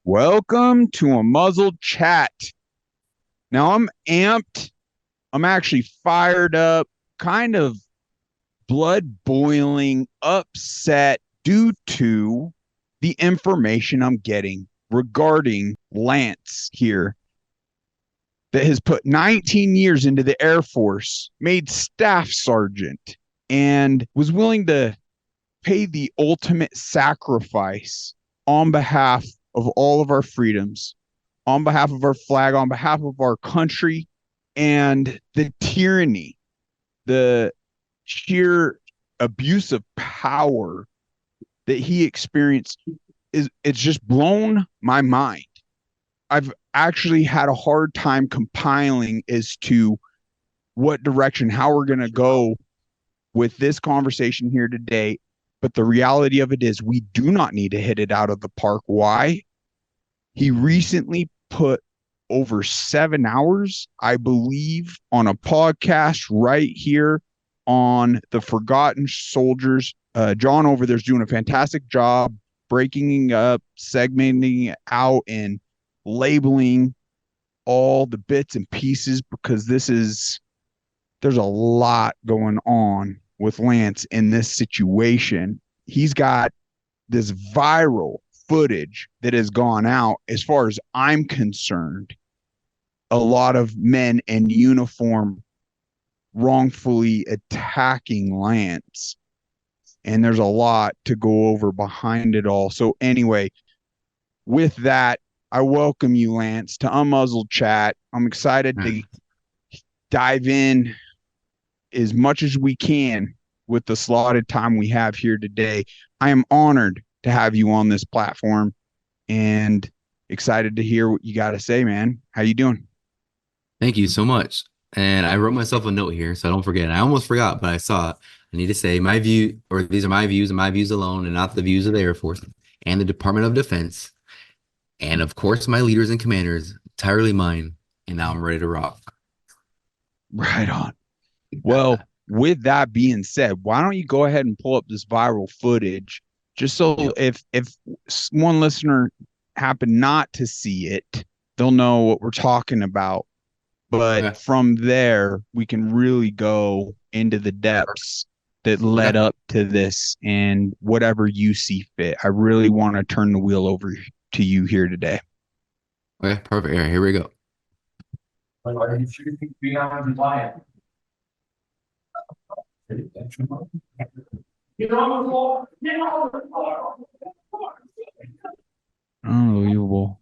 Welcome to a muzzled chat. Now I'm amped. I'm actually fired up, kind of blood boiling, upset due to the information I'm getting regarding Lance here that has put 19 years into the Air Force, made staff sergeant, and was willing to pay the ultimate sacrifice on behalf of all of our freedoms, on behalf of our flag, on behalf of our country, and the tyranny, the sheer abuse of power that he experienced it's just blown my mind. I've actually had a hard time compiling as to what direction, how we're going to go with this conversation here today. But the reality of it is, we do not need to hit it out of the park. Why? He recently put over 7 hours, I believe, on a podcast right here on the Forgotten Soldiers. John over there's doing a fantastic job breaking up, segmenting it out, and labeling all the bits and pieces, because there's a lot going on with Lance in this situation. He's got this viral footage that has gone out. As far as I'm concerned, a lot of men in uniform wrongfully attacking Lance. And there's a lot to go over behind it all. So anyway, with that, I welcome you, Lance, to Unmuzzled Chat. I'm excited to dive in as much as we can with the slotted time we have here today. I am honored to have you on this platform and excited to hear what you got to say, man. How you doing? Thank you so much. And I wrote myself a note here so I don't forget. I almost forgot, but I saw it. I need to say my view, or these are my views and my views alone, and not the views of the Air Force and the Department of Defense. And of course, my leaders and commanders, entirely mine. And now I'm ready to rock. Right on. Well, with that being said, why don't you go ahead and pull up this viral footage just so Yep. if one listener happened not to see it, they'll know what we're talking about. But Okay. from there, we can really go into the depths that led Okay. up to this and whatever you see fit. I really want to turn the wheel over to you here today. Okay. Perfect. All right, here we go. Like, are you shooting beyond compliant? Get on the floor. Get on the floor. Unbelievable.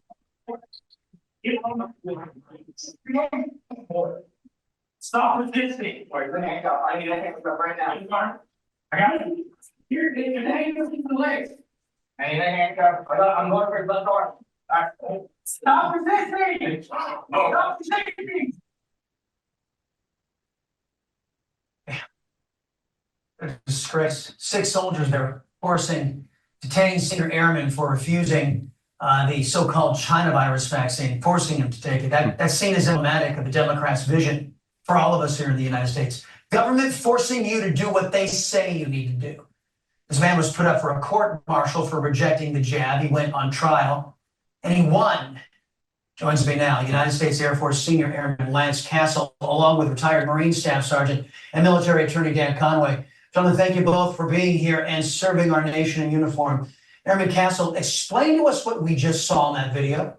Get on the floor. Stop resisting. Wait, let me hang up. I need a hang up right now. I got it. Here, get your name to the legs. I need a hang up. I'm going for his left arm. Stop resisting. Stop resisting. Disgrace. 6 soldiers there forcing detaining senior airmen for refusing the so-called China virus vaccine, forcing him to take it. That scene is emblematic of the Democrats' vision for all of us here in the United States. Government forcing you to do what they say you need to do. This man was put up for a court-martial for rejecting the jab. He went on trial, and he won. Joins me now, United States Air Force Senior Airman Lance Castle, along with retired Marine Staff Sergeant and Military Attorney Dan Conway. Gentlemen, thank you both for being here and serving our nation in uniform. Airman Castle, explain to us what we just saw in that video.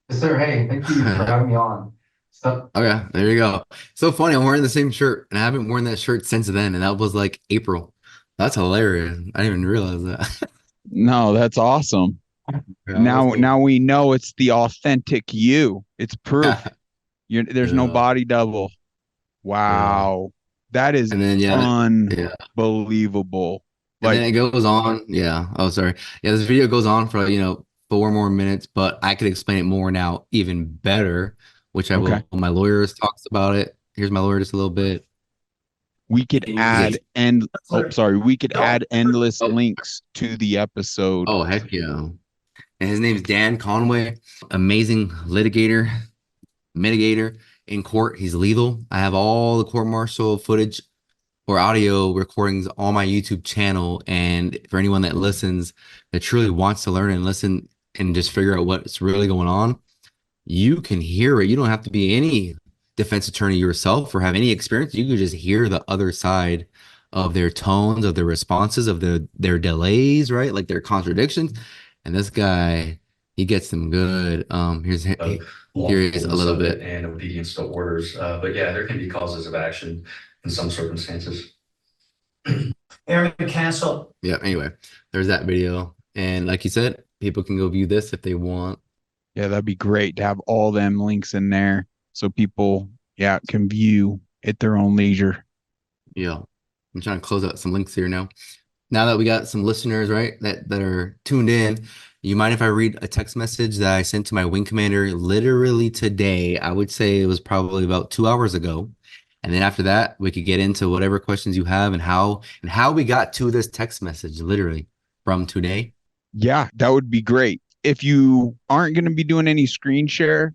Yes, sir. Hey, thank you for having me on. So, Okay. There you go. So funny. I'm wearing the same shirt and I haven't worn that shirt since then. And that was like April. That's hilarious. I didn't even realize that. No, that's awesome. Yeah, that's Now, cool. now we know it's the authentic you. It's proof. There's no Yeah. body double. Yeah. Wow. That is And then, yeah. Yeah. unbelievable. And then Like, it goes on. Yeah. Oh, sorry. Yeah, this video goes on for, 4 more minutes, but I could explain it more now, even better, which I okay, will. My lawyers talks about it. Here's my lawyer just a little bit. we could He's add a, end oh sorry, we could no, add endless oh, links to the episode. oh, heck yeah. And his name's Dan Conway, amazing litigator, mitigator in court. He's lethal. I have all the court martial footage or audio recordings on my YouTube channel. And for anyone that listens that truly wants to learn and listen and just figure out what's really going on, you can hear it. You don't have to be any defense attorney yourself or have any experience. You can just hear the other side of their tones, of their responses, of their delays, right? Like their contradictions. And this guy, he gets them good. Here is a little bit. And obedience to orders. But yeah, there can be causes of action in some circumstances. Airman cancel. Yeah, anyway, there's that video. And like you said, people can go view this if they want. Yeah, that'd be great to have all them links in there so people, yeah, can view at their own leisure. Yeah. I'm trying to close out some links here now. Now that we got some listeners, right, that are tuned in, you mind if I read a text message that I sent to my wing commander literally today? I would say it was probably about 2 hours ago. And then after that, we could get into whatever questions you have and how we got to this text message literally from today. Yeah, that would be great. If you aren't going to be doing any screen share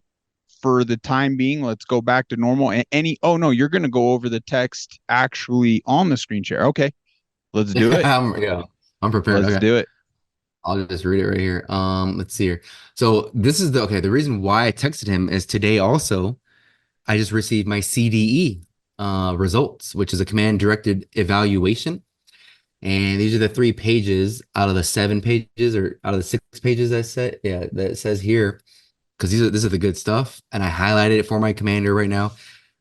for the time being, let's go back to normal. Oh no, you're going to go over the text actually on the screen share. Okay, let's do it. Yeah, I'm prepared. Let's do it. I'll just read it right here. Let's see here. So this is the reason why I texted him is today also, I just received my CDE results, which is a command directed evaluation. And these are the 3 pages out of the 7 pages or out of the 6 pages that says here, because this is the good stuff. And I highlighted it for my commander right now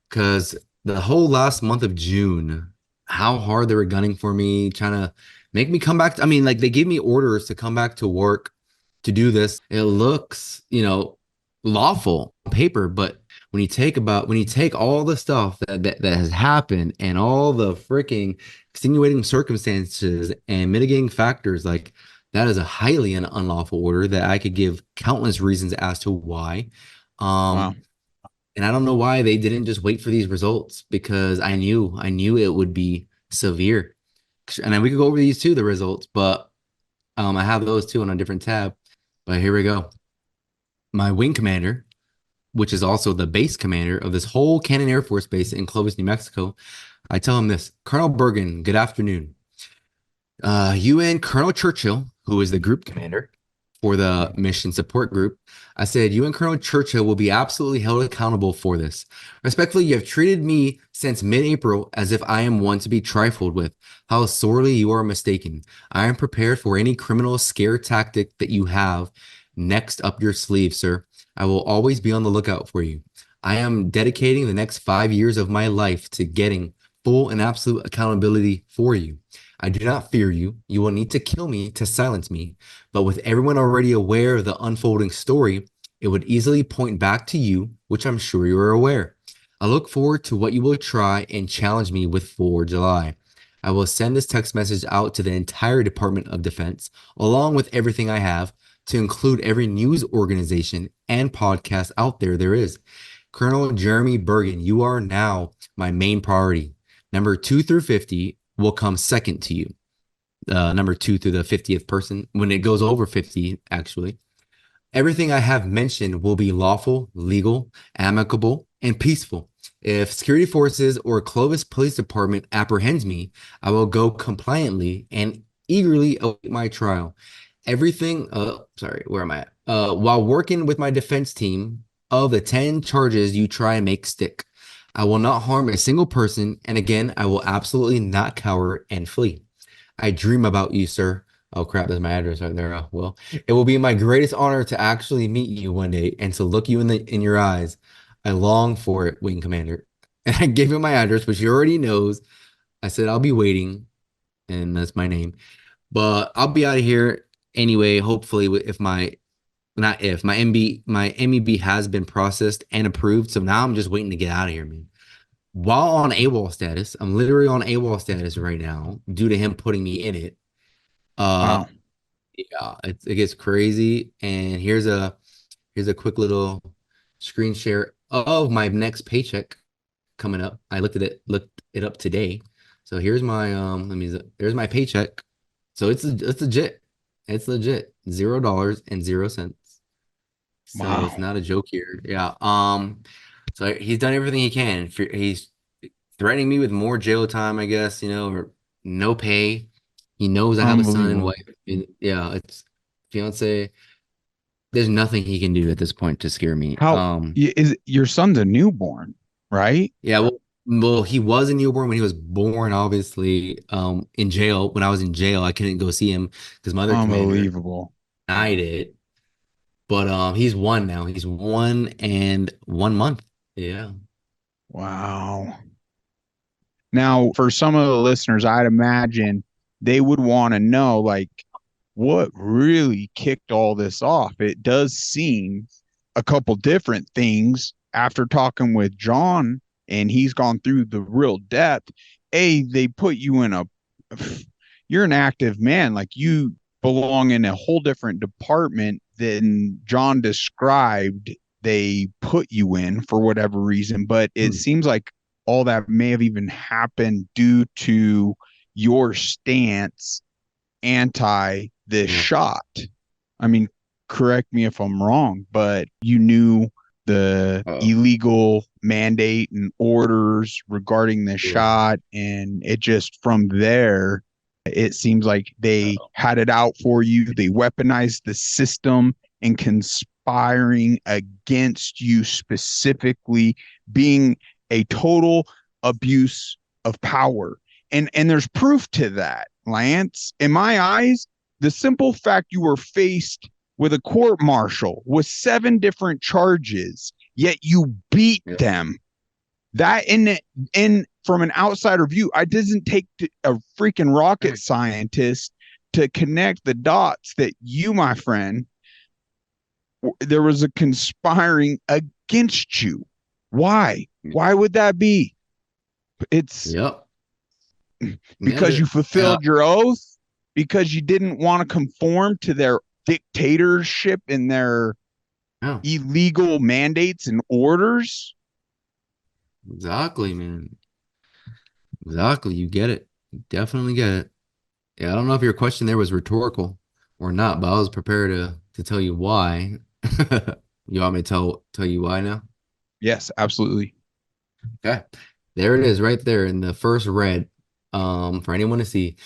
because the whole last month of June, how hard they were gunning for me, trying to make me come back. I mean, like they gave me orders to come back to work to do this. It looks, lawful on paper, but when you take all the stuff that has happened and all the freaking extenuating circumstances and mitigating factors, like that is a highly unlawful order that I could give countless reasons as to why. Wow. And I don't know why they didn't just wait for these results, because I knew it would be severe. And then we could go over these too, the results, but I have those too on a different tab. But here we go. My wing commander, which is also the base commander of this whole Cannon Air Force Base in Clovis, New Mexico, I tell him this: Colonel Bergen, good afternoon. UN Colonel Churchill, who is the group commander for the mission support group, I said, you and Colonel Churchill will be absolutely held accountable for this. Respectfully, you have treated me since mid-April as if I am one to be trifled with. How sorely you are mistaken. I am prepared for any criminal scare tactic that you have next up your sleeve, sir. I will always be on the lookout for you. I am dedicating the next 5 years of my life to getting full and absolute accountability for you. I do not fear you. You will need to kill me to silence me. But with everyone already aware of the unfolding story, it would easily point back to you, which I'm sure you are aware. I look forward to what you will try and challenge me with for July. I will send this text message out to the entire Department of Defense, along with everything I have, to include every news organization and podcast out there is. Colonel Jeremy Bergen, you are now my main priority. Number 2 through 50 will come second to you. Number 2 through the 50th person, when it goes over 50, actually. Everything I have mentioned will be lawful, legal, amicable, and peaceful. If security forces or Clovis Police Department apprehends me, I will go compliantly and eagerly await my trial. Everything, where am I at? While working with my defense team, of the 10 charges you try and make stick, I will not harm a single person, and again, I will absolutely not cower and flee. I dream about you, sir. Oh crap, there's my address right there. Oh, well, it will be my greatest honor to actually meet you one day and to look you in your eyes. I long for it, Wing Commander. And I gave him my address, which he already knows. I said I'll be waiting, and that's my name. But I'll be out of here anyway. Hopefully, if my MEB has been processed and approved. So now I'm just waiting to get out of here, man. While on AWOL status, I'm literally on AWOL status right now due to him putting me in it. Wow. Yeah, it gets crazy. And here's a quick little screen share of my next paycheck coming up. I looked it up today. So here's my there's my paycheck. So it's legit. It's legit. $0.00. So Wow. it's not a joke here. Yeah. So he's done everything he can. He's threatening me with more jail time, I guess, or no pay. He knows I have a son and Unbelievable. wife. And yeah, it's fiance. There's nothing he can do at this point to scare me. How is your son's a newborn, right? Yeah, well, he was a newborn when he was born, obviously. In jail. When I was in jail, I couldn't go see him because my other commander Unbelievable. denied it. But he's one now. He's 1 and 1 month. Yeah. Wow. Now, for some of the listeners, I'd imagine they would want to know, like, what really kicked all this off. It does seem a couple different things after talking with John, and he's gone through the real depth. They put you in you're an active man, like you belong in a whole different department than John described they put you in for whatever reason. But it seems like all that may have even happened due to your stance anti this Yeah. shot. I mean, correct me if I'm wrong, but you knew the illegal mandate and orders regarding the shot, and it just from there, it seems like they had it out for you. They weaponized the system and conspiring against you, specifically being a total abuse of power. And there's proof to that, Lance. In my eyes, the simple fact you were faced with a court martial with 7 different charges, yet you beat them. That in from an outsider view, I doesn't take a freaking rocket scientist to connect the dots that you, my friend, there was a conspiring against you. Why? Why would that be? It's because you fulfilled your oath, because you didn't want to conform to their dictatorship and their illegal mandates and orders. Exactly, man. Exactly. You get it. You definitely get it. Yeah, I don't know if your question there was rhetorical or not, but I was prepared to tell you why. You want me to tell you why now? Yes, absolutely. Okay. There it is right there in the first red. For anyone to see.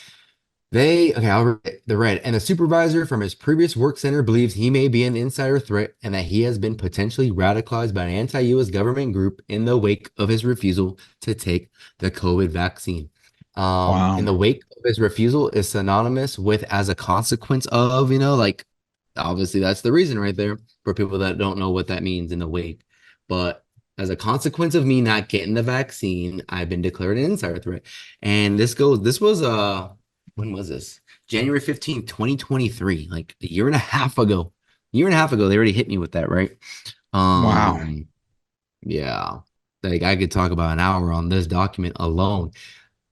I'll read the red. And the supervisor from his previous work center believes he may be an insider threat and that he has been potentially radicalized by an anti-US government group in the wake of his refusal to take the COVID vaccine. Wow. In the wake of his refusal is synonymous with as a consequence of, like obviously that's the reason right there for people that don't know what that means in the wake. But as a consequence of me not getting the vaccine, I've been declared an insider threat. And this was when was this? January 15th, 2023, like a year and a half ago. They already hit me with that, right? Wow. Yeah. Like I could talk about an hour on this document alone.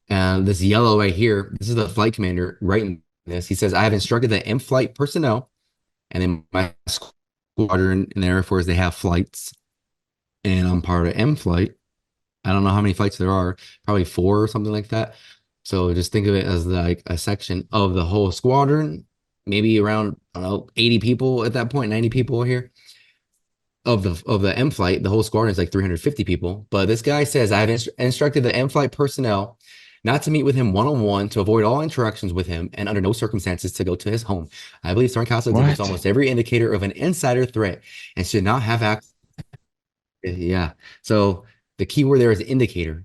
This yellow right here, this is the flight commander writing this. He says, I have instructed the in-flight personnel, and then my squadron in the Air Force, they have flights, and I'm part of M-flight. I don't know how many flights there are, probably 4 or something like that. So just think of it as like a section of the whole squadron, maybe around, I don't know, 80 people at that point, 90 people here. Of the M flight, the whole squadron is like 350 people. But this guy says, I have instructed the M flight personnel not to meet with him one-on-one, to avoid all interactions with him, and under no circumstances to go to his home. I believe Sergeant Castle exhibits almost every indicator of an insider threat and should not have access. Yeah. So the key word there is indicator.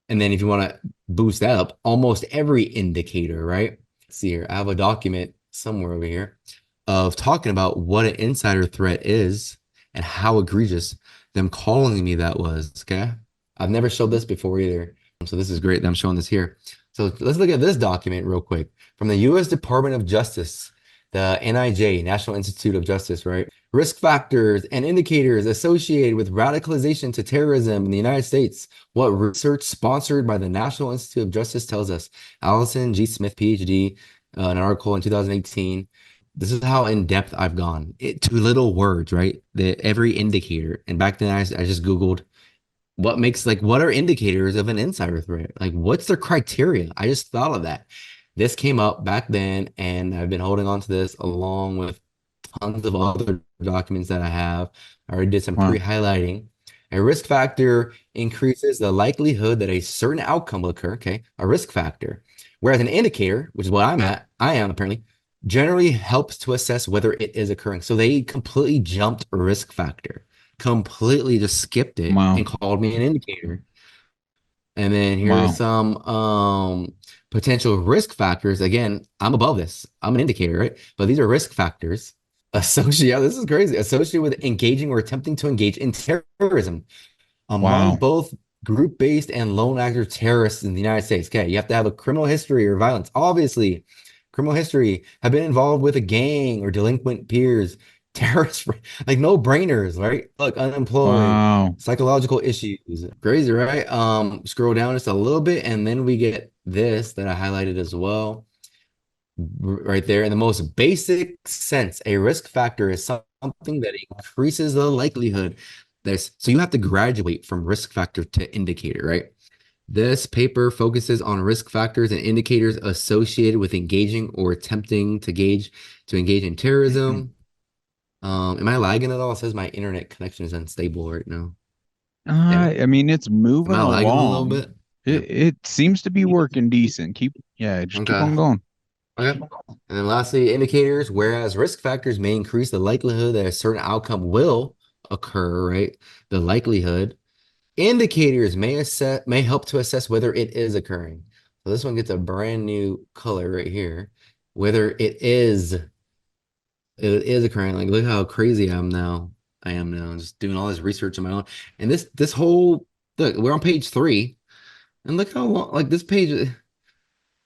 And then if you want to boost that up, almost every indicator, right? Let's see here. I have a document somewhere over here of talking about what an insider threat is and how egregious them calling me that was. Okay. I've never showed this before either. So this is great that I'm showing this here. So let's look at this document real quick from the U.S. Department of Justice, the NIJ, National Institute of Justice, right? Risk factors and indicators associated with radicalization to terrorism in the United States. What research sponsored by the National Institute of Justice tells us. Allison G. Smith, PhD, an article in 2018. This is how in depth I've gone. 2 little words, right? Every indicator. And back then I just Googled what are indicators of an insider threat? Like, what's their criteria? I just thought of that. This came up back then, and I've been holding on to this along with tons of other documents that I have. I already did some pre-highlighting. A risk factor increases the likelihood that a certain outcome will occur. Okay, a risk factor. Whereas an indicator, which is what I am apparently, generally helps to assess whether it is occurring. So they completely jumped risk factor, completely just skipped it Wow. and called me an indicator. And then here are Wow. some potential risk factors. Again, I'm above this. I'm an indicator, right? But these are risk factors associated. This is crazy. Associated with engaging or attempting to engage in terrorism among Wow. both group-based and lone actor terrorists in the United States. Okay, you have to have a criminal history or violence. Obviously, criminal history, have been involved with a gang or delinquent peers, terrorists, like no brainers, right? Look, unemployed, Wow. psychological issues. Crazy, right? Scroll down just a little bit, and then we get this that I highlighted as well. Right there, in the most basic sense, a risk factor is something that increases the likelihood. So you have to graduate from risk factor to indicator, right? This paper focuses on risk factors and indicators associated with engaging or attempting to engage in terrorism. Am I lagging at all? It says my internet connection is unstable right now. I mean, it's Am moving I lagging a little along. bit? It seems to be working decent. Just keep Okay. on going. Okay. And then lastly, indicators, whereas risk factors may increase the likelihood that a certain outcome will occur, right? The likelihood. Indicators may help to assess whether it is occurring. So this one gets a brand new color right here. Whether it is occurring. Like, look how crazy I am now. Just doing all this research on my own. And this whole look, we're on page 3. And look how long, like this page, how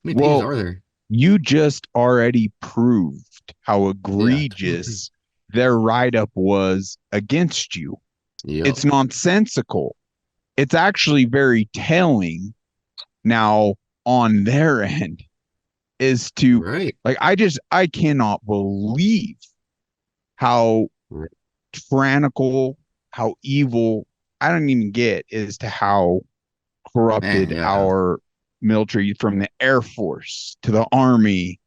many pages Well, are there? you just already proved how Yeah. egregious their write-up was against you. Yep. It's nonsensical. It's actually very telling now on their end is to Right. like I cannot believe how Right. tyrannical, how evil I don't even get as to how Man, corrupted yeah. our military from the Air Force to the Army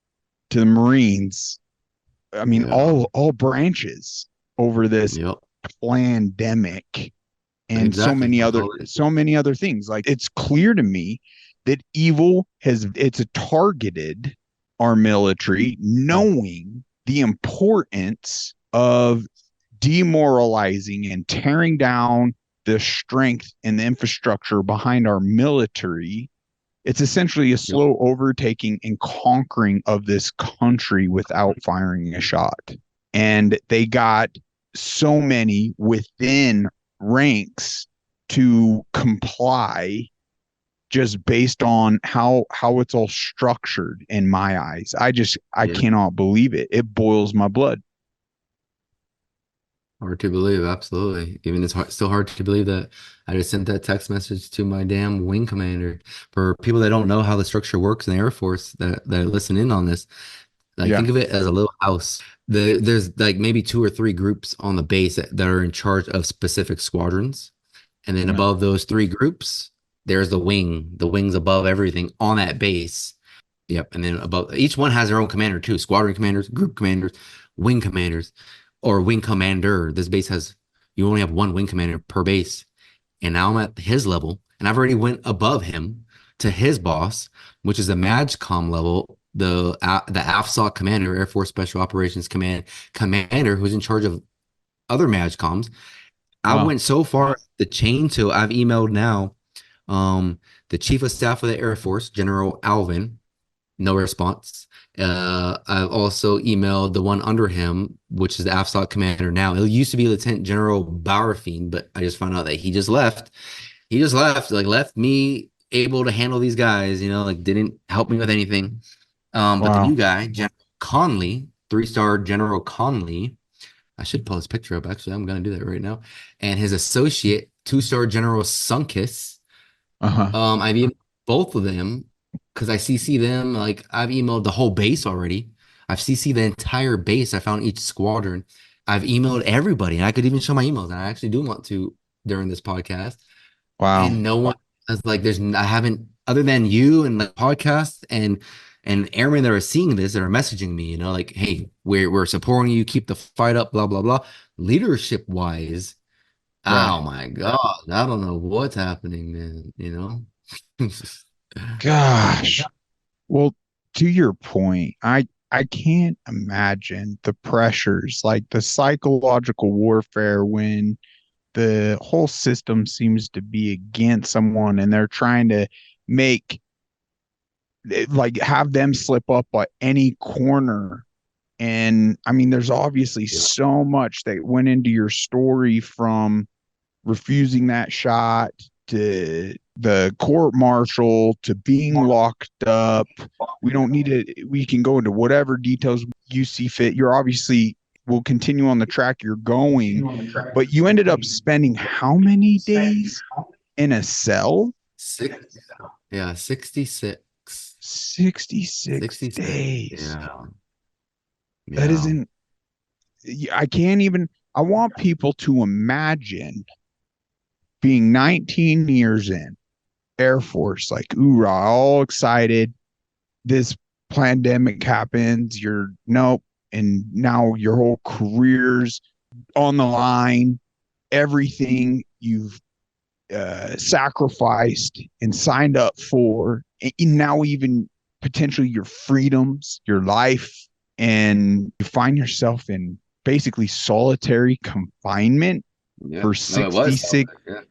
to the Marines. I mean, Yeah. all branches over this Yep. pandemic and Exactly. That's all it is. so many other things. Like it's clear to me that evil has it's targeted our military, knowing the importance of demoralizing and tearing down the strength and the infrastructure behind our military. It's essentially a Yep. slow overtaking and conquering of this country without firing a shot. And they got so many within ranks to comply just based on how it's all structured in my eyes. I Yeah. cannot believe it. It boils my blood. Hard to believe, absolutely. Even still hard to believe that I just sent that text message to my damn wing commander. For people that don't know how the structure works in the Air Force that listen in on this, like Yeah. think of it as a little house. There's like maybe 2 or 3 groups on the base that are in charge of specific squadrons. And then Yeah. above those 3 groups, there's the wings above everything on that base. Yep. And then above each one has their own commander too. Squadron commanders, group commanders, wing commanders, or wing commander. This base you only have 1 wing commander per base. And now I'm at his level, and I've already went above him to his boss, which is the MAGCOM level, the AFSOC commander, Air Force Special Operations Command commander, who's in charge of other MAGCOMs. I Wow. went so far the chain to I've emailed now the Chief of Staff of the Air Force, General Alvin, no response. I've also emailed the one under him, which is the AFSOC commander now. It used to be Lieutenant General Bauerfein, but I just found out that he just left. Like left me able to handle these guys, like didn't help me with anything. But the Wow. new guy, General Conley, 3-star General Conley, I should pull his picture up. Actually, I'm going to do that right now. And his associate, 2-star General Sunkis. Uh-huh. I've emailed both of them because I CC them. Like I've emailed the whole base already. I've CC'd the entire base. I found each squadron. I've emailed everybody, and I could even show my emails. And I actually do want to during this podcast. Wow. And no one is like, I haven't, other than you and the podcast and airmen that are seeing this that are messaging me, like, hey, we're supporting you, keep the fight up, blah blah blah. Leadership wise, Right. Oh my God. I don't know what's happening, man. Gosh. Well, to your point, I can't imagine the pressures, like the psychological warfare when the whole system seems to be against someone and they're trying to make like have them slip up at any corner. And I mean, there's obviously Yeah. so much that went into your story, from refusing that shot to the court martial to being locked up. We don't need to, we can go into whatever details you see fit. You're obviously will continue on the track you're going, but you ended up spending how many days in a cell? Six, yeah, 66. 66 66. days. Yeah. That Yeah. isn't, I can't even, I want people to imagine being 19 years in Air Force, like, hoorah, all excited. This pandemic happens. You're nope. And now your whole career's on the line. Everything you've sacrificed and signed up for, and now even potentially your freedoms, your life, and you find yourself in basically solitary confinement Yeah. for No, it was 66 solitary. Yeah.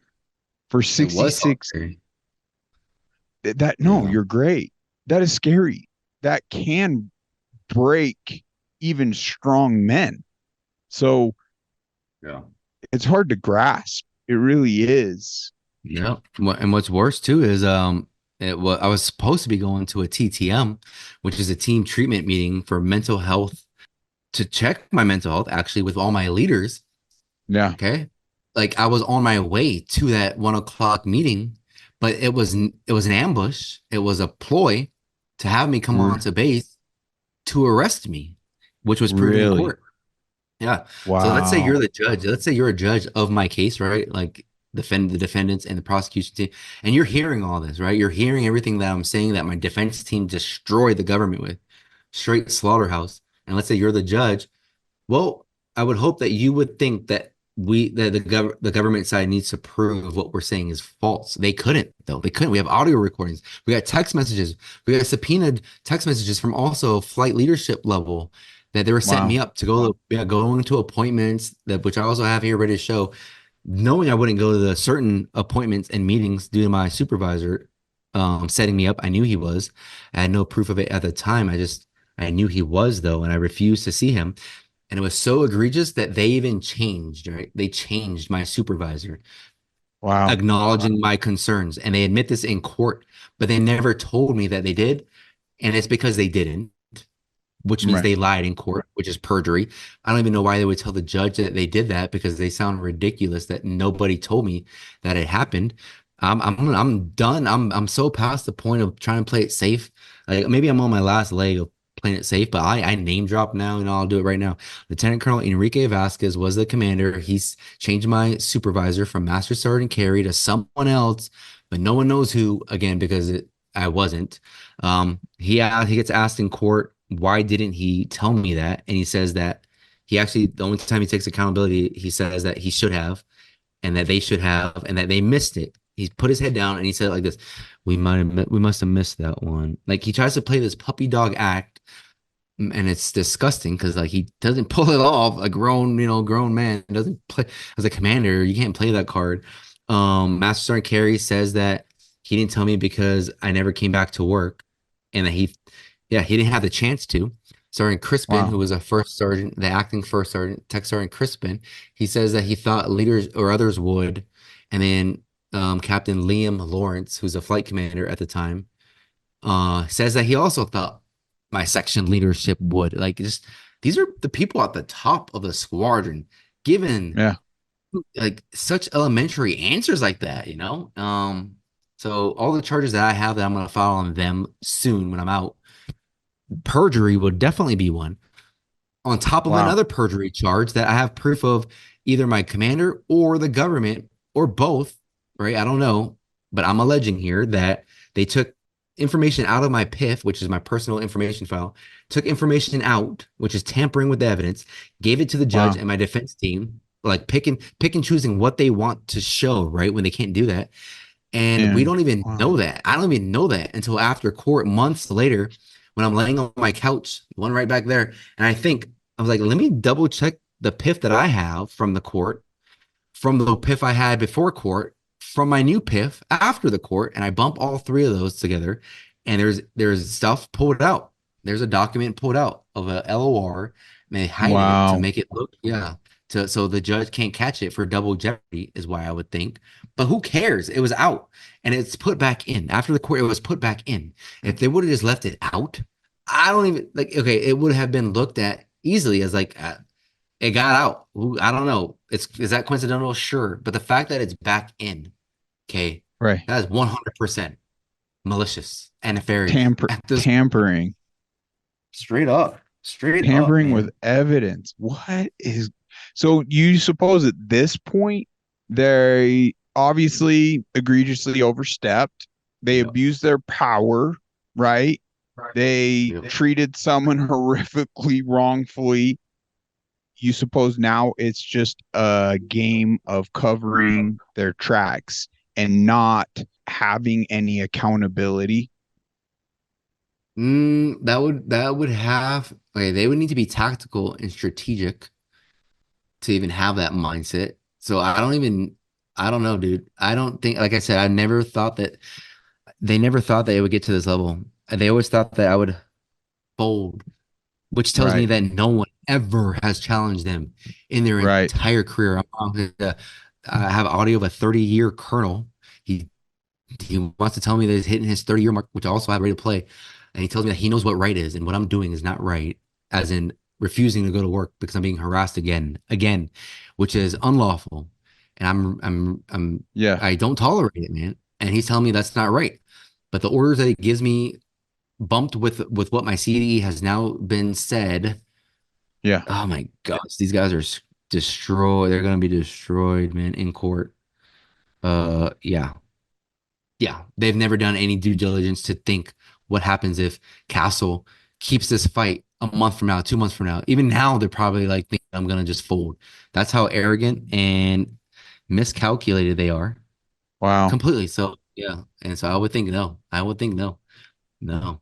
for It was 66. solitary. That no, Yeah. you're great. That is scary. That can break even strong men. So Yeah. it's hard to grasp. It really is. Yeah. And what's worse too is I was supposed to be going to a TTM, which is a team treatment meeting for mental health, to check my mental health actually with all my leaders. Yeah. Okay. Like I was on my way to that 1 o'clock meeting, but it was an ambush. It was a ploy to have me come on to base to arrest me, which was proven in Really? court. Yeah. So let's say Wow. you're the judge. Let's say you're a judge of my case, right? Like defend the defendants and the prosecution team, and you're hearing all this, right? You're hearing everything that I'm saying that my defense team destroyed the government with, straight slaughterhouse. And let's say you're the judge. Well, I would hope that you would think that the government side needs to prove what we're saying is false. They couldn't, though. They couldn't. We have audio recordings. We got text messages. We got subpoenaed text messages from also flight leadership level that they were setting me up to going to appointments, that which I also have here ready to show, knowing I wouldn't go to the certain appointments and meetings due to my supervisor setting me up. I knew he was. I had no proof of it at the time. I knew he was, though, and I refused to see him. And it was so egregious that they even changed, right? They changed my supervisor, Wow. acknowledging my concerns. And they admit this in court, but they never told me that they did. And it's because they didn't, which means Right. they lied in court, which is perjury. I don't even know why they would tell the judge that they did that, because they sound ridiculous that nobody told me that it happened. I'm done. I'm so past the point of trying to play it safe. Like maybe I'm on my last leg of playing it safe, but I name drop now, and I'll do it right now. Lieutenant Colonel Enrique Vasquez was the commander. He's changed my supervisor from Master Sergeant Carey to someone else, but no one knows who, again, because I wasn't. He gets asked in court, why didn't he tell me that? And he says that he actually, the only time he takes accountability, he says that he should have, and that they should have, and that they missed it. He put his head down and he said it like this: we must have missed that one. Like he tries to play this puppy dog act, and it's disgusting because like he doesn't pull it off. A grown man doesn't play as a commander. You can't play that card. Master Sergeant Carey says that he didn't tell me because I never came back to work, and that he didn't have the chance to. Sergeant Crispin, who was a first sergeant, the acting first sergeant, Tech Sergeant Crispin, he says that he thought leaders or others would. And then Captain Liam Lawrence, who's a flight commander at the time, says that he also thought my section leadership would. Like, just these are the people at the top of the squadron given like such elementary answers like that. So all the charges that I have that I'm going to file on them soon when I'm out, perjury would definitely be one, on top of another perjury charge that I have proof of either my commander or the government or both, right? I don't know, but I'm alleging here that they took information out of my PIF, which is my personal information file, took information out, which is tampering with the evidence, gave it to the judge and my defense team, like pick and choosing what they want to show, right? When they can't do that. And we And don't even wow. know that. I don't even know that until after court, months later, when I'm laying on my couch, one right back there. And I was like, let me double check the PIF that I have from the court, from the PIF I had before court, from my new PIF after the court. And I bump all three of those together. And there's stuff pulled out. There's a document pulled out of a LOR, and they hide it to Wow. make it look, yeah. So the judge can't catch it for double jeopardy, is why I would think. But who cares? It was out and it's put back in. After the court, it was put back in. If they would have just left it out, I don't even like, okay, it would have been looked at easily as like, it got out. I don't know. Is that coincidental? Sure. But the fact that it's back in, okay, Right. that is 100% malicious and nefarious. At this Tampering. straight up, Tampering man. with evidence. What is so you suppose at this point they obviously egregiously overstepped. They Yep. abused their power, right? They Yep. treated someone horrifically wrongfully. You suppose now it's just a game of covering their tracks and not having any accountability. That would have, okay, they would need to be tactical and strategic to even have that mindset. So I don't know, dude. I don't think, like I said, I never thought that they never thought that it would get to this level. They always thought that I would fold, which tells me Right. that no one ever has challenged them in their Right. entire career. I have audio of a 30-year colonel. He wants to tell me that he's hitting his 30-year mark, which I also have ready to play. And he tells me that he knows what right is and what I'm doing is not right, as in refusing to go to work because I'm being harassed again, which is unlawful. And Yeah. I don't tolerate it, man. And he's telling me that's not right. But the orders that he gives me bumped with what my CD has now been said. Yeah. Oh my gosh, these guys are destroyed. They're gonna be destroyed, man, in court. Yeah. Yeah, they've never done any due diligence to think what happens if Castle keeps this fight a month from now, 2 months from now. Even now, they're probably like, thinking, I'm gonna just fold. That's how arrogant and miscalculated they are Wow. completely. So yeah, and so I would think no. I would think no, no.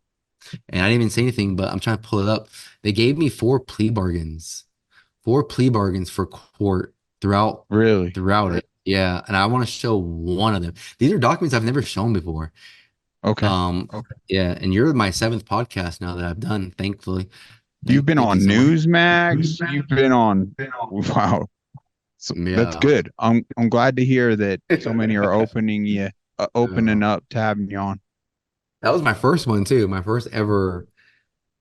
And I didn't even say anything, but I'm trying to pull it up. They gave me four plea bargains for court Really? throughout it. Yeah, and I want to show one of them. These are documents I've never shown before. Okay. Okay. Yeah, and you're my seventh podcast now that I've done, thankfully. You've been Thank you on so much. NewsMax. You've been on wow. So that's Yeah. good. I'm glad to hear that so many are opening up to having you on. That was my first one too. My first ever.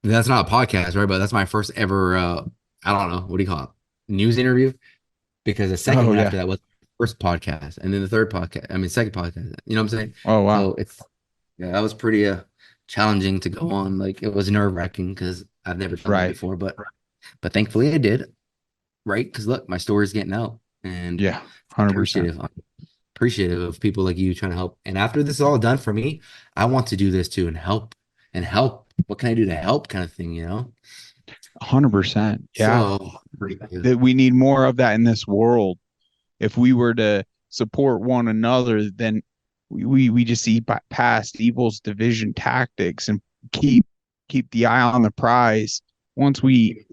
That's not a podcast, right? But that's my first ever. I don't know, what do you call it? News interview. Because the second Oh one yeah. after that was the first podcast, and then the third podcast. I mean, second podcast. You know what I'm saying? Oh wow. So yeah, that was pretty challenging to go on. Like it was nerve-wracking because I've never done that Right. before, but thankfully I did. Right? Because look, my story's getting out, and Yeah. 100%. appreciative of people like you trying to help. And after this is all done for me, I want to do this too and help help. What can I do to help? Kind of thing, you know? 100%. Yeah. So That we need more of that in this world. If we were to support one another, then we just see past evil's division tactics and keep the eye on the prize. Once we,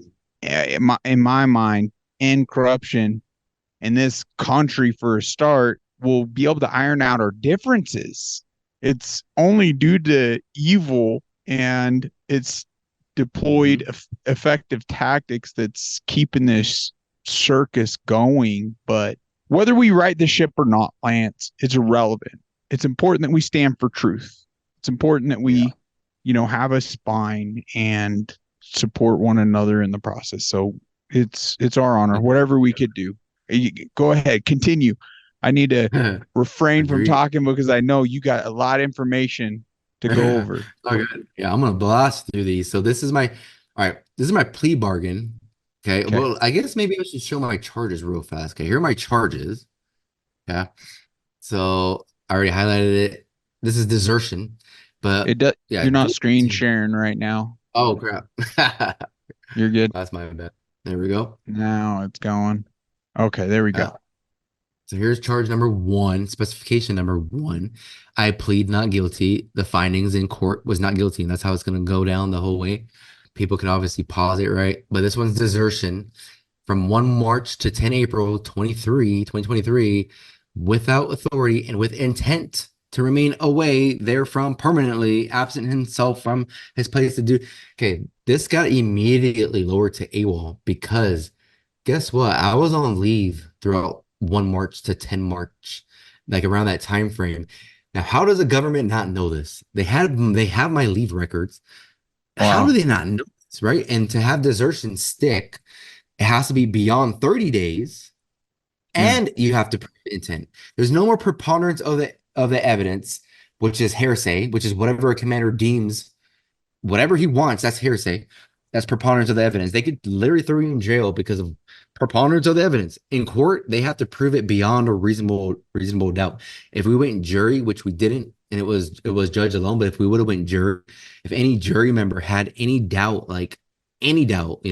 in my mind, end corruption in this country for a start, we'll be able to iron out our differences. It's only due to evil and its deployed effective tactics that's keeping this circus going. But whether we right the ship or not, Lance, it's irrelevant. It's important that we stand for truth. It's important that we, have a spine and support one another in the process. So it's our honor, whatever we could do. Go ahead, continue. I need to refrain from talking because I know you got a lot of information to go over. Okay. Yeah, I'm gonna blast through these. So this is my plea bargain. Okay. Well, I guess maybe I should show my charges real fast. Okay, here are my charges. Yeah. So I already highlighted it. This is desertion, but it does. Yeah, You're not screen sharing right now. Oh crap. You're good. That's my bad. There we go. Now it's going. Okay, there we Uh, go. So here's charge number one, specification number one. I plead not guilty. The findings in court was not guilty, and that's how it's going to go down the whole way. People can obviously pause it, right? But this one's desertion from 1 March to 10 April 2023, without authority and with intent to remain away therefrom permanently, absent himself from his place to do. Okay, this got immediately lowered to AWOL because guess what? I was on leave throughout 1 March to 10 March, like around that time frame. Now, how does the government not know this? They have my leave records. How do Wow. they not know this, right? And to have desertion stick, it has to be beyond 30 days, Yeah. and you have to prove intent. There's no more preponderance of the evidence, which is hearsay, which is whatever a commander deems whatever he wants, that's hearsay. That's preponderance of the evidence. They could literally throw you in jail because of preponderance of the evidence. In court, they have to prove it beyond a reasonable doubt. If we went jury, which we didn't, and it was judge alone, but if we would have went jury, if any jury member had any doubt, like any doubt,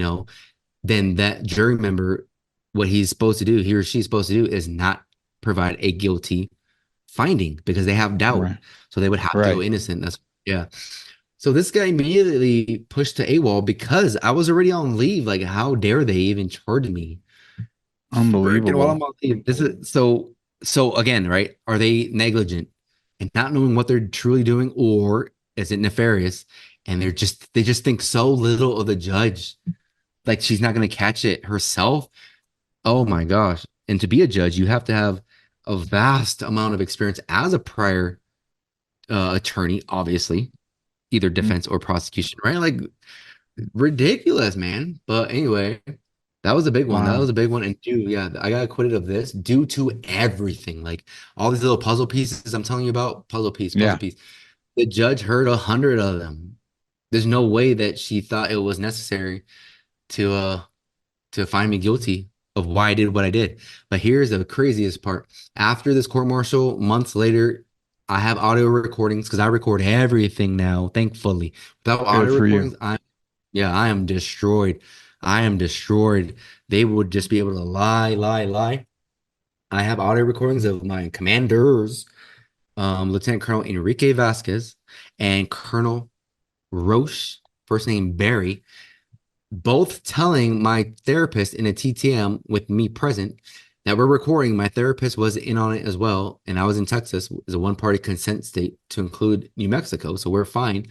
then that jury member, what he's supposed to do, he or she's supposed to do is not provide a guilty finding because they have doubt. Right. So they would have to go Right. innocent. That's yeah. So this guy immediately pushed to AWOL because I was already on leave. Like, how dare they even charge me? Freaking while I'm Unbelievable. on leave. This is so again, right? Are they negligent and not knowing what they're truly doing, or is it nefarious? And they just think so little of the judge, like she's not gonna catch it herself. Oh my gosh. And to be a judge, you have to have a vast amount of experience as a prior attorney, obviously, either Mm. defense or prosecution, right? Like ridiculous, man. But anyway, that was a big one. That Wow. was a big one. And dude, yeah, I got acquitted of this due to everything. Like all these little puzzle pieces I'm telling you about, puzzle piece, puzzle Yeah. piece. The judge heard 100 of them. There's no way that she thought it was necessary to find me guilty of why I did what I did. But here's the craziest part. After this court martial, months later, I have audio recordings because I record everything now, thankfully. Without Good audio for you. recordings, I am destroyed. I am destroyed. They would just be able to lie, lie, lie. I have audio recordings of my commanders, Lieutenant Colonel Enrique Vasquez and Colonel Roche, first name Barry, both telling my therapist in a TTM with me present that we're recording. My therapist was in on it as well. And I was in Texas as a one-party consent state to include New Mexico. So we're fine.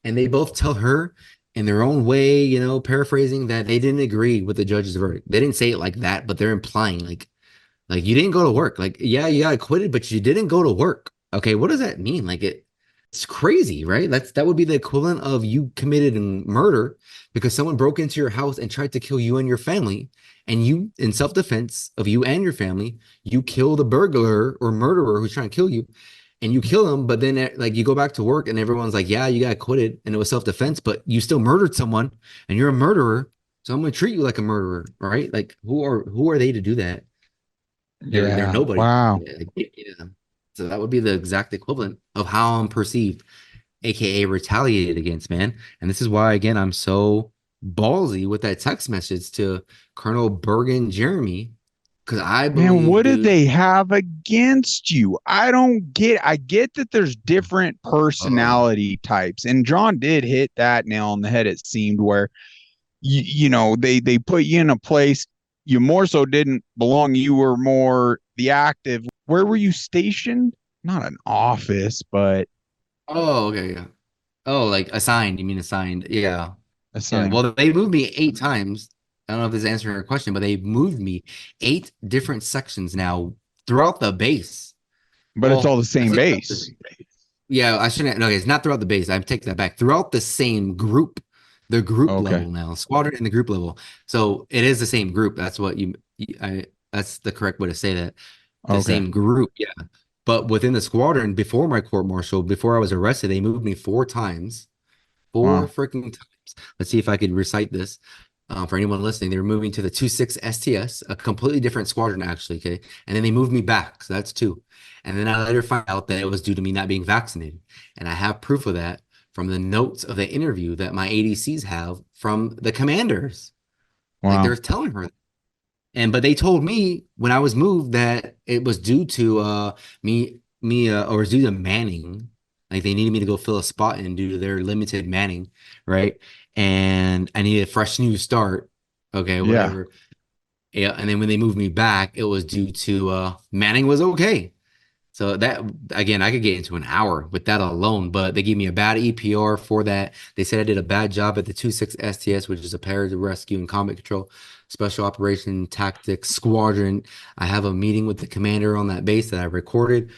And they both tell her in their own way, paraphrasing that they didn't agree with the judge's verdict. They didn't say it like that, but they're implying like you didn't go to work. Like, yeah, you got acquitted, but you didn't go to work. Okay, what does that mean? Like it's crazy, right? That would be the equivalent of you committed a murder because someone broke into your house and tried to kill you and your family, and you, in self-defense of you and your family, you kill the burglar or murderer who's trying to kill you, and you kill him, but then like you go back to work and everyone's like, yeah, you got acquitted and it was self-defense, but you still murdered someone and you're a murderer. So I'm gonna treat you like a murderer, right? Like who are they to do that? They're Yeah. nobody. Wow. Yeah. So that would be the exact equivalent of how I'm perceived, aka retaliated against, man. And this is why, again, I'm so ballsy with that text message to Colonel Bergen Jeremy, because I Man, believe, what do dude. they have against you? I get that there's different Oh, personality types. And John did hit that nail on the head, it seemed, where they put you in a place you more so didn't belong. You were more the active. Where were you stationed? Not an office, but okay, yeah. Oh, like assigned. You mean assigned? Yeah. Yeah. assigned. Well, they moved me 8 times. I don't know if this is answering your question, but they moved me 8 different sections now throughout the base. But it's all Well, the I same think base. yeah, I shouldn't. No, it's not throughout the base. I take that back. Throughout the same group, the group Okay. level now, squadron and the group level. So it is the same group. That's what that's the correct way to say that. The Okay. same group, yeah. But within the squadron, before my court martial, before I was arrested, they moved me 4 times, four Wow. freaking times. Let's see if I could recite this. For anyone listening, they were moving to the 26 STS, a completely different squadron, actually. Okay. And then they moved me back. So that's two. And then I later found out that it was due to me not being vaccinated. And I have proof of that from the notes of the interview that my ADCs have from the commanders. Like they're Wow. telling her. but they told me when I was moved that it was due to or it's due to manning. Like they needed me to go fill a spot in due to their limited manning, right? And I needed a fresh new start. Okay, Yeah. whatever. Yeah, and then when they moved me back, it was due to manning was okay. So that again, I could get into an hour with that alone, but they gave me a bad EPR for that. They said I did a bad job at the 26 STS, which is a Rescue and Combat Control Special Operation Tactics Squadron. I have a meeting with the commander on that base that I recorded.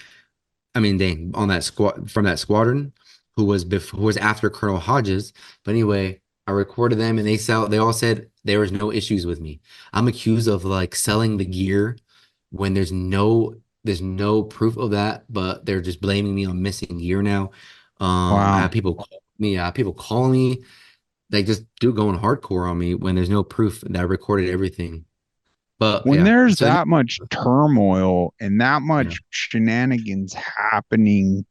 I mean, dang, on that squad from that squadron, who was after Colonel Hodges. But anyway, I recorded them, and they all said there was no issues with me. I'm accused of like selling the gear when there's no proof of that, but they're just blaming me on missing gear now. I Wow. have people calling me, like just going hardcore on me when there's no proof that I recorded everything. But When yeah, there's so that much turmoil and that yeah, much shenanigans happening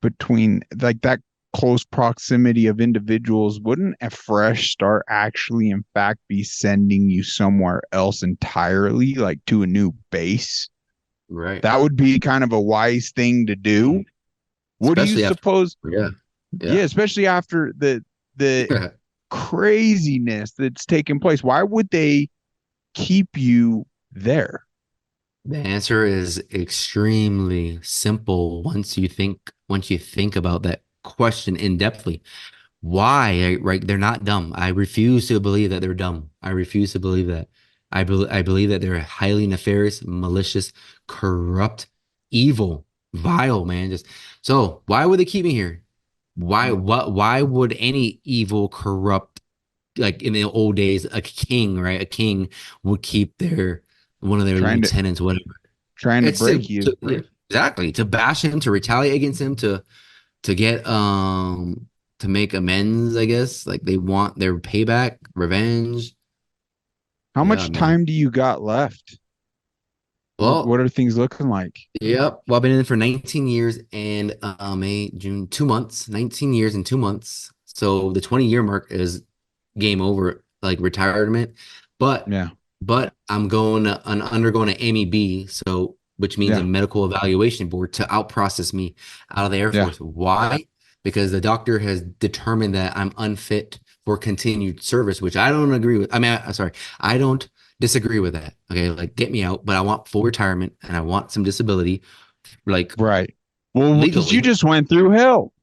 between like that close proximity of individuals, wouldn't a fresh start actually, in fact, be sending you somewhere else entirely, like to a new base? right. That would be kind of a wise thing to do. What do you Especially after, suppose? yeah, Yeah, yeah. especially after the craziness that's taken place. Why would they keep you there? The answer is extremely simple once you think about that question in depthly. Why? Right? They're not dumb. I refuse to believe that they're dumb. I refuse to believe that. I believe that they're highly nefarious, malicious, corrupt, evil, vile, man. Just so why would they keep me here? Why would any evil, corrupt, like in the old days, a king, right? A king would keep their one of their Trying to lieutenants, whatever. trying to It's break you. yeah, exactly to bash him, to retaliate against him, to get to make amends, I guess. Like they want their payback, revenge. How Yeah, much man. time do you got left? What Well, are things looking like? yep. Well, I've been in it for 19 years and May, June, 2 months, 19 years and 2 months. So the 20-year mark is game over, like retirement. But Yeah. I'm undergoing an MEB, so which means a Yeah. medical evaluation board to out process me out of the Air Yeah. Force. Why? Because the doctor has determined that I'm unfit for continued service, which I don't agree with. I mean, sorry, I don't disagree with that. Okay, like get me out, but I want full retirement and I want some disability, like Right. Well, because you legally. just went through hell.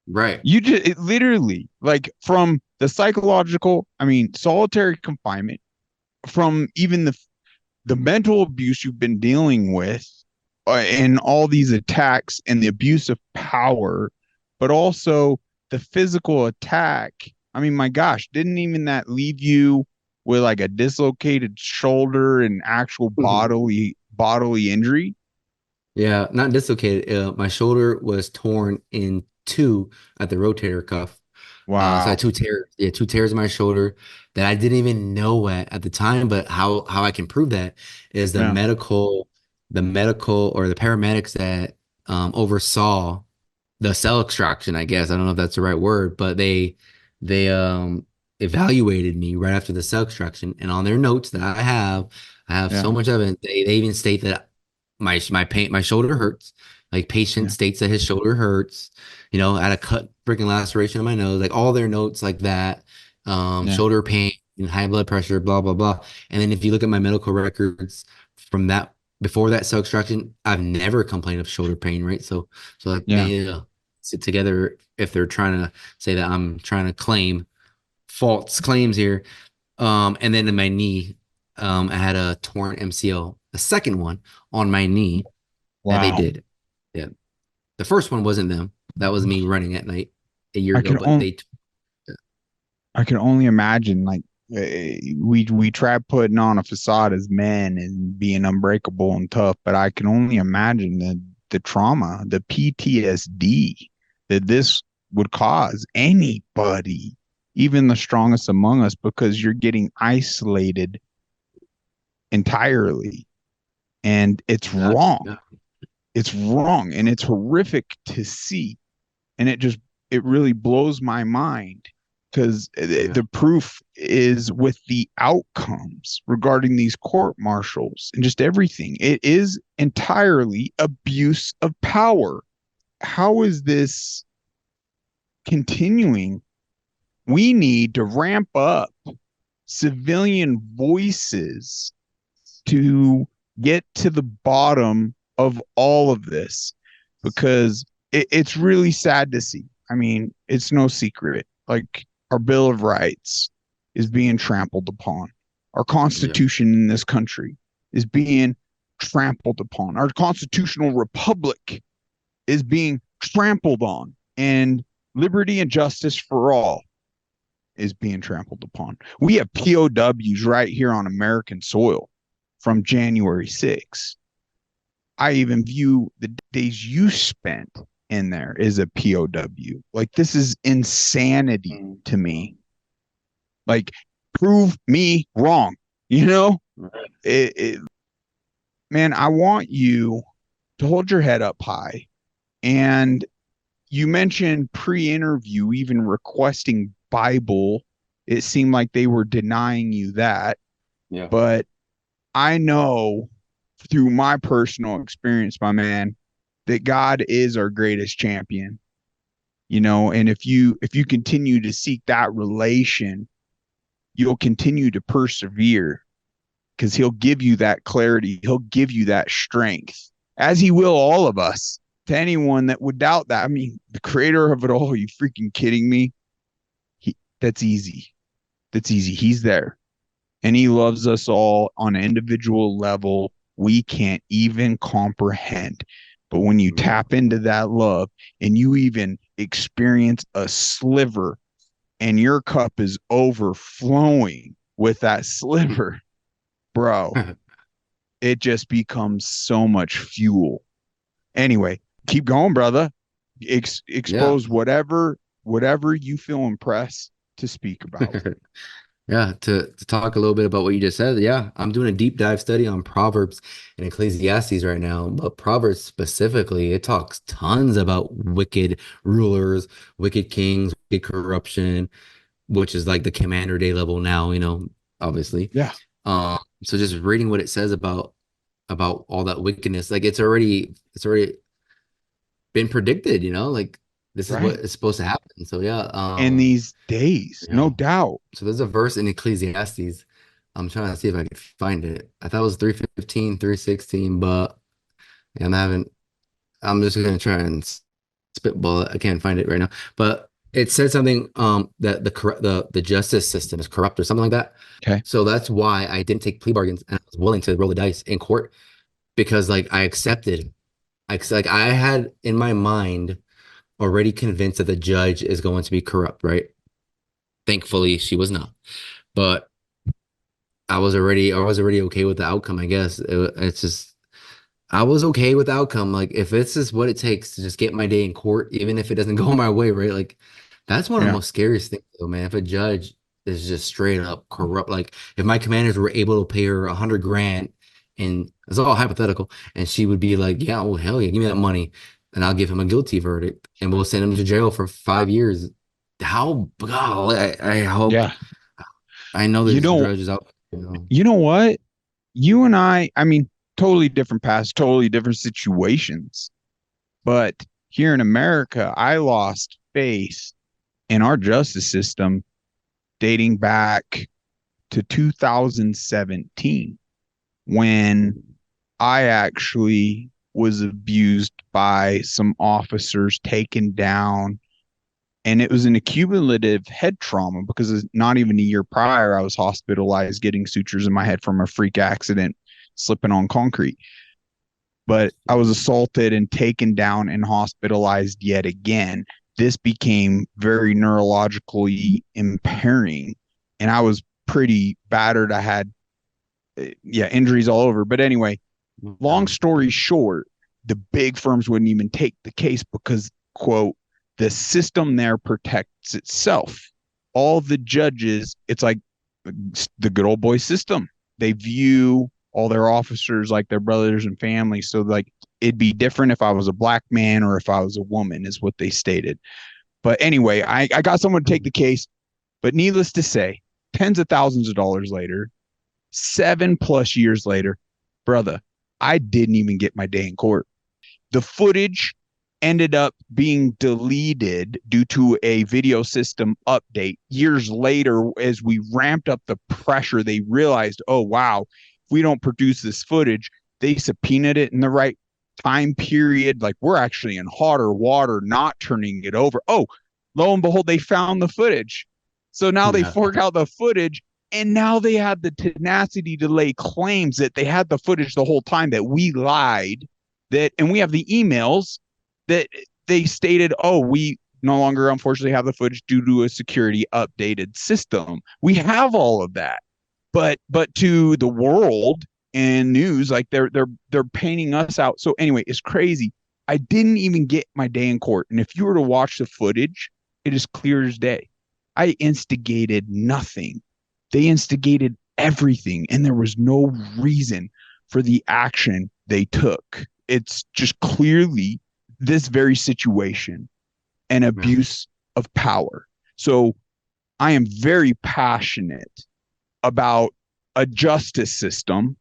Right. You just it literally, like, from the psychological, I mean, solitary confinement, from even the mental abuse you've been dealing with, and all these attacks and the abuse of power, but also the physical attack. I mean, my gosh, didn't even that leave you with like a dislocated shoulder and actual Mhm. bodily injury? Yeah, not dislocated. My shoulder was torn in two at the rotator cuff. So I had Wow. two tears in my shoulder that I didn't even know at the time. But how I can prove that is Yeah. the medical or the paramedics that oversaw the cell extraction, I guess. I don't know if that's the right word, but they evaluated me right after the cell extraction. And on their notes that I have Yeah. so much evidence. They even state that my shoulder hurts. Like patient Yeah. states that his shoulder hurts. I had a cut freaking laceration on my nose, like all their notes like that. Yeah. Shoulder pain and high blood pressure, blah blah blah. And then if you look at my medical records from that before that cell extraction, I've never complained of shoulder pain, right? So like Yeah. they sit together if they're trying to say that I'm trying to claim false claims here. And then in my knee, I had a torn MCL, a second one on my knee that they Wow. did. Yeah. The first one wasn't them. That was me running at night a year I ago, can but only I can only imagine, like, we try putting on a facade as men and being unbreakable and tough, but I can only imagine the trauma, the PTSD that this would cause anybody, even the strongest among us, because you're getting isolated entirely, and it's exactly. wrong. Yeah. It's wrong, and it's horrific to see, and it really blows my mind because the proof is with the outcomes regarding these court martials and just everything. It is entirely abuse of power. How is this continuing? We need to ramp up civilian voices to get to the bottom of all of this, because it's really sad to see. I mean, it's no secret. Like, our Bill of Rights is being trampled upon. Our Constitution in this country is being trampled upon. Our constitutional republic is being trampled on. And liberty and justice for all is being trampled upon. We have POWs right here on American soil from January 6th. I even view the days you spent in there as a POW. Like, this is insanity to me. Like, prove me wrong, you know? Man, I want you to hold your head up high. And you mentioned pre-interview even requesting Bible. It seemed like they were denying you that. Yeah. But I know through my personal experience, my man, that God is our greatest champion. You know, and if you continue to seek that relation, you'll continue to persevere, because he'll give you that clarity. He'll give you that strength, as he will all of us. To anyone that would doubt that, I mean, the creator of it all, are you freaking kidding me? That's easy. That's easy. He's there. And he loves us all on an individual level we can't even comprehend. But when you tap into that love and you even experience a sliver and your cup is overflowing with that sliver, bro, it just becomes so much fuel. Anyway, keep going, brother. Expose whatever you feel impressed to speak about. Yeah, to talk a little bit about what you just said. Yeah, I'm doing a deep dive study on Proverbs and Ecclesiastes right now, but Proverbs specifically, it talks tons about wicked rulers, wicked kings, wicked corruption, which is like the commander day level now, you know, obviously. Yeah. So just reading what it says about all that wickedness, like it's already been predicted, you know, like this is what is supposed to happen. So yeah, in these days, no doubt. So there's a verse in Ecclesiastes. I'm trying to see if I can find it. I thought it was 3:15, 3:16, but I'm just gonna try and spitball it. I can't find it right now. But it said something that the justice system is corrupt or something like that. Okay. So that's why I didn't take plea bargains and I was willing to roll the dice in court, because like I accepted. I had in my mind already convinced that the judge is going to be corrupt, right? Thankfully, she was not. But I was already okay with the outcome, I guess. It's just I was okay with the outcome. Like, if this is what it takes to just get my day in court, even if it doesn't go my way, right? Like, that's one of the most scariest things, though, man. If a judge is just straight up corrupt, like if my commanders were able to pay her $100,000, and it's all hypothetical, and she would be like, "Yeah, well, hell yeah, give me that money, and I'll give him a guilty verdict, and we'll send him to jail for 5 years." How? God, I hope. Yeah. I know there's judges out. You know what? You and I mean, totally different paths, totally different situations. But here in America, I lost faith in our justice system dating back to 2017, when I actually was abused by some officers, taken down. And it was an accumulative head trauma, because not even a year prior, I was hospitalized getting sutures in my head from a freak accident, slipping on concrete. But I was assaulted and taken down and hospitalized yet again. This became very neurologically impairing, and I was pretty battered. I had, injuries all over. But anyway, long story short, the big firms wouldn't even take the case because, quote, the system there protects itself. All the judges, it's like the good old boy system. They view all their officers like their brothers and family. So like, it'd be different if I was a black man or if I was a woman, is what they stated. But anyway, I got someone to take the case. But needless to say, tens of thousands of dollars later, 7+ years later, brother, I didn't even get my day in court. The footage ended up being deleted due to a video system update. Years later, as we ramped up the pressure, they realized, oh, wow, if we don't produce this footage, they subpoenaed it in the right time period. Like, we're actually in hotter water, not turning it over. Oh, lo and behold, they found the footage. So now they fork out the footage, and now they had the tenacity to lay claims that they had the footage the whole time, that we lied, and we have the emails that they stated, oh, we no longer unfortunately have the footage due to a security updated system. We have all of that. But to the world and news, like they're painting us out. So anyway, it's crazy. I didn't even get my day in court. And if you were to watch the footage, it is clear as day. I instigated nothing. They instigated everything, and there was no reason for the action they took. It's just clearly this very situation, an abuse of power. So I am very passionate about a justice system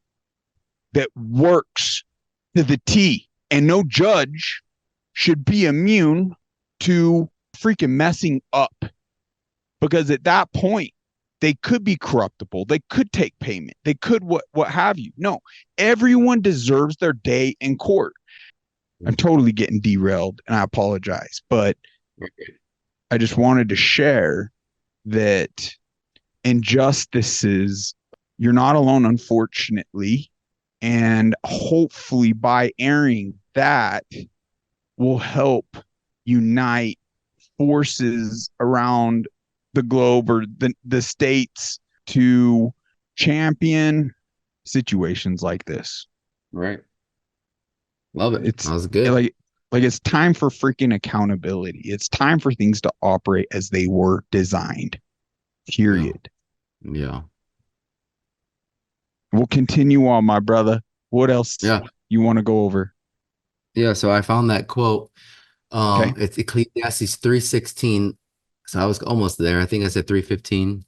that works to the T, and no judge should be immune to freaking messing up, because at that point they could be corruptible, they could take payment, they could what have you. No, everyone deserves their day in court. I'm totally getting derailed, and I apologize, but I just wanted to share that injustices, you're not alone, unfortunately, and hopefully by airing that will help unite forces around the globe, or the states, to champion situations like this. Right. Love it. That was good. Like it's time for freaking accountability. It's time for things to operate as they were designed. Period. Yeah. We'll continue on, my brother. What else you want to go over? Yeah, so I found that quote. Okay. It's Ecclesiastes 3:16. So I was almost there. I think I said 3:15.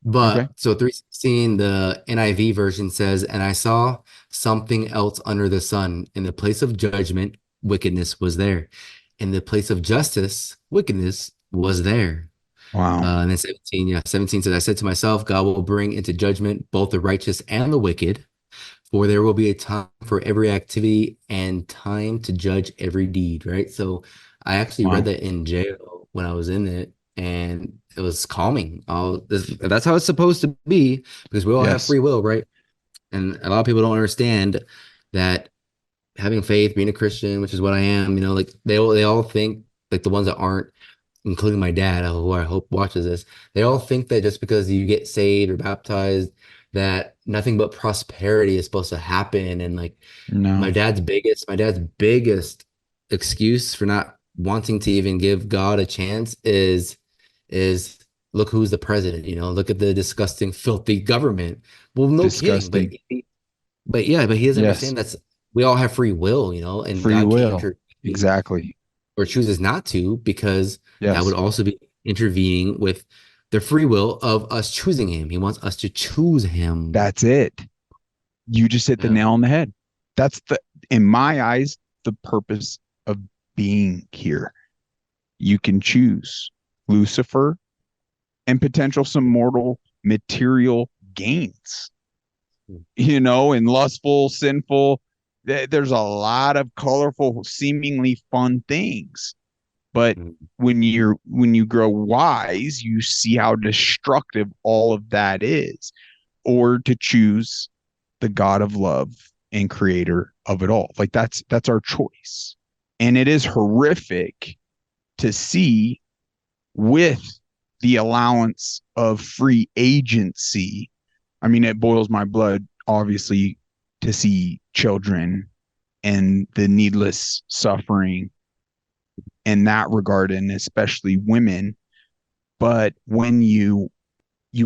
But so 3:16, the NIV version says, and I saw something else under the sun. In the place of judgment, wickedness was there. In the place of justice, wickedness was there. Wow. And then 17 says, I said to myself, God will bring into judgment both the righteous and the wicked, for there will be a time for every activity and time to judge every deed, right? So I actually read that in jail when I was in it, and it was calming. That's how it's supposed to be, because we all have free will, right? And a lot of people don't understand that having faith, being a Christian, which is what I am, like they all think, like the ones that aren't, including my dad, who I hope watches this, they all think that just because you get saved or baptized, that nothing but prosperity is supposed to happen. And like my dad's biggest excuse for not wanting to even give God a chance is look who's the president, look at the disgusting, filthy government. Well, no kidding, but he doesn't understand that we all have free will, and free God will. can't Exactly. Or chooses not to, because that would also be intervening with the free will of us choosing him. He wants us to choose him. That's it. You just hit the nail on the head. That's in my eyes, the purpose of being here. You can choose Lucifer and potential some mortal material gains, and lustful, sinful. There's a lot of colorful, seemingly fun things. But when you grow wise, you see how destructive all of that is. Or to choose the God of love and creator of it all. Like that's our choice. And it is horrific to see, with the allowance of free agency. I mean, it boils my blood, obviously, to see children and the needless suffering in that regard, and especially women. But when you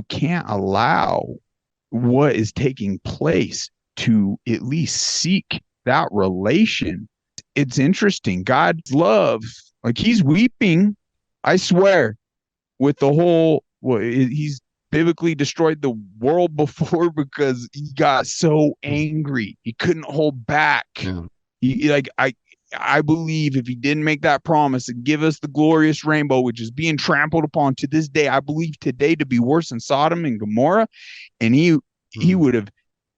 can't allow what is taking place to at least seek that relation, it's interesting. God's love, like he's weeping, I swear, with the whole well, he's biblically destroyed the world before because he got so angry. He couldn't hold back. Yeah. I believe if he didn't make that promise and give us the glorious rainbow, which is being trampled upon to this day, I believe today to be worse than Sodom and Gomorrah, and he would have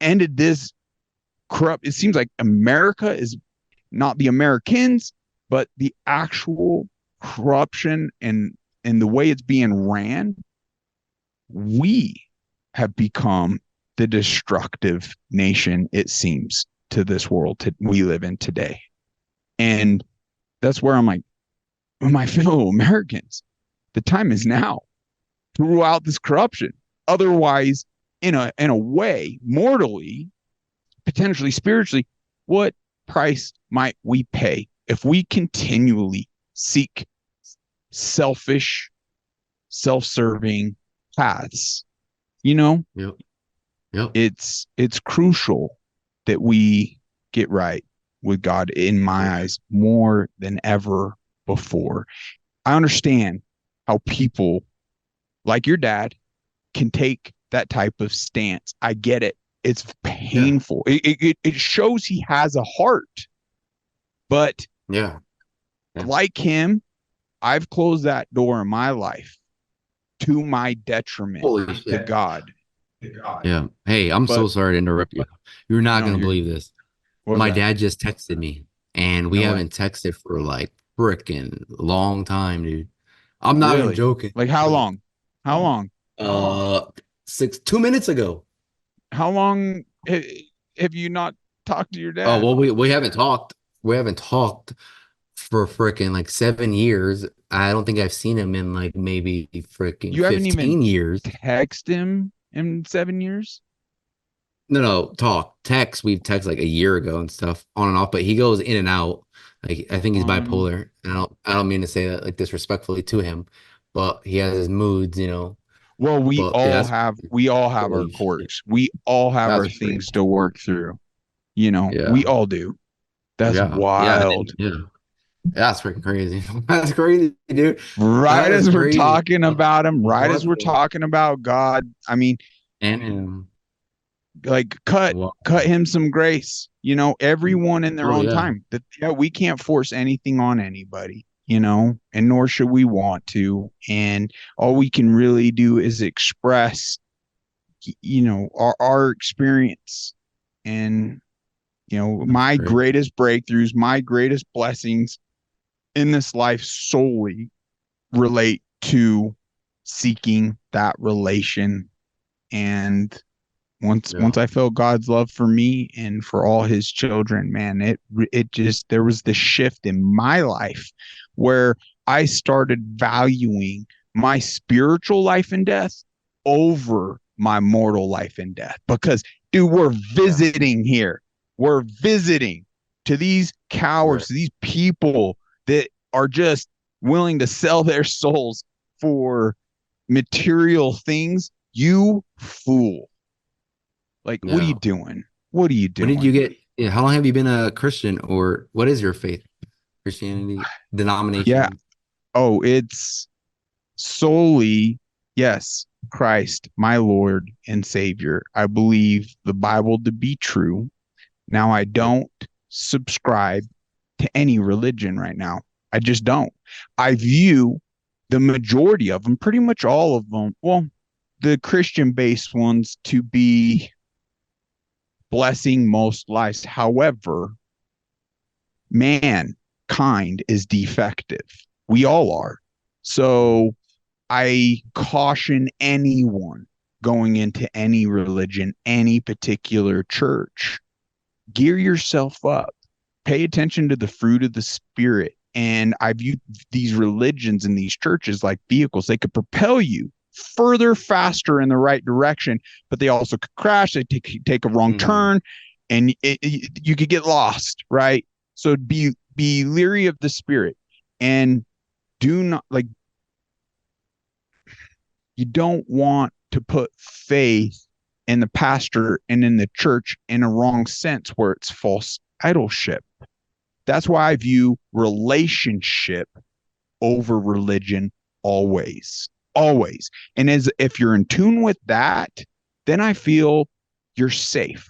ended this corrupt. It seems like America is not the Americans, but the actual corruption and the way it's being ran. We have become the destructive nation, it seems, to this world we live in today. And that's where I'm like, my fellow Americans, the time is now to rule out this corruption. Otherwise, in a way, mortally, potentially spiritually, what price might we pay if we continually seek selfish, self-serving paths? Yep. It's crucial that we get right with God, in my eyes, more than ever before. I understand how people like your dad can take that type of stance. I get it. It's painful. It shows he has a heart. But like him, I've closed that door in my life to my detriment to God. Yeah. Hey, I'm so sorry to interrupt you. You're not going to believe this. My dad just texted me, and we haven't texted for like freaking long time, dude. I'm not even joking. Like how long? How long? 2 minutes ago. How long have you not talked to your dad? Oh, well, we haven't talked. We haven't talked for freaking like 7 years. I don't think I've seen him in like maybe freaking 15 years. Text him in 7 years? No, text. We've texted like a year ago and stuff on and off, but he goes in and out. Like I think he's bipolar. I don't mean to say that like disrespectfully to him, but he has his moods, you know. Well, we all have our quirks. We all have our things to work through. You know, we all do. That's wild. Yeah. That's freaking crazy. That's crazy, dude. Right as we're talking about him, right as we're talking about God, I mean, and like cut him some grace. You know, everyone in their own time. That we can't force anything on anybody, you know, and nor should we want to. And all we can really do is express, you know, our experience. And, you know, my greatest breakthroughs, my greatest blessings in this life solely relate to seeking that relation. And once I felt God's love for me and for all his children, man, it just, there was this shift in my life where I started valuing my spiritual life and death over my mortal life and death. Because, dude, we're visiting here. We're visiting to these cowards, to these people that are just willing to sell their souls for material things. You fool. Like, what are you doing? What are you doing? When did you get, how long have you been a Christian, or what is your faith? Christianity denomination? Yeah. Oh, it's solely, yes, Christ, my Lord and Savior. I believe the Bible to be true. Now, I don't subscribe to any religion right now. I just don't. I view the majority of them, pretty much all of them, well, the Christian-based ones, to be blessing most lives. However, mankind is defective. We all are. So I caution anyone going into any religion, any particular church, gear yourself up. Pay attention to the fruit of the Spirit. And I view these religions and these churches like vehicles. They could propel you further, faster in the right direction, but they also could crash. They take a wrong turn, and you could get lost, right? So be leery of the Spirit, and do not, like, you don't want to put faith in the pastor and in the church in a wrong sense where it's false idolship. That's why I view relationship over religion always. always. And as if you're in tune with that, then I feel you're safe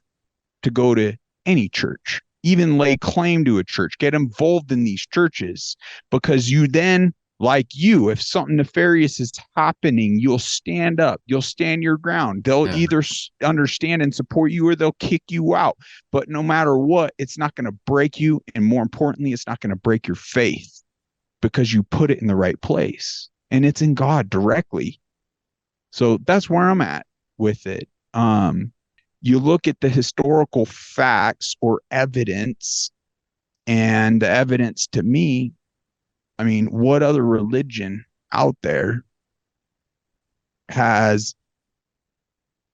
to go to any church, even lay claim to a church, get involved in these churches, because you then, like you, if something nefarious is happening, you'll stand up, you'll stand your ground. They'll either understand and support you or they'll kick you out. But no matter what, it's not going to break you. And more importantly, it's not going to break your faith because you put it in the right place and it's in God directly. So that's where I'm at with it. You look at the historical facts or evidence, and the evidence to me, I mean, what other religion out there has,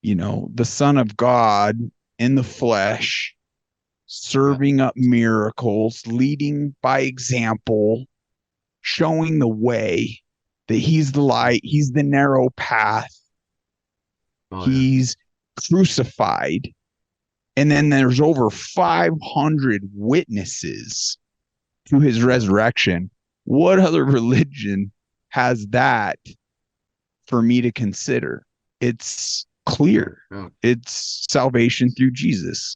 the Son of God in the flesh, serving up miracles, leading by example, showing the way, that he's the light, he's the narrow path, he's crucified, and then there's over 500 witnesses to his resurrection. What other religion has that for me to consider? It's clear. It's salvation through Jesus.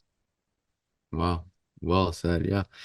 Wow. Well said. Yeah.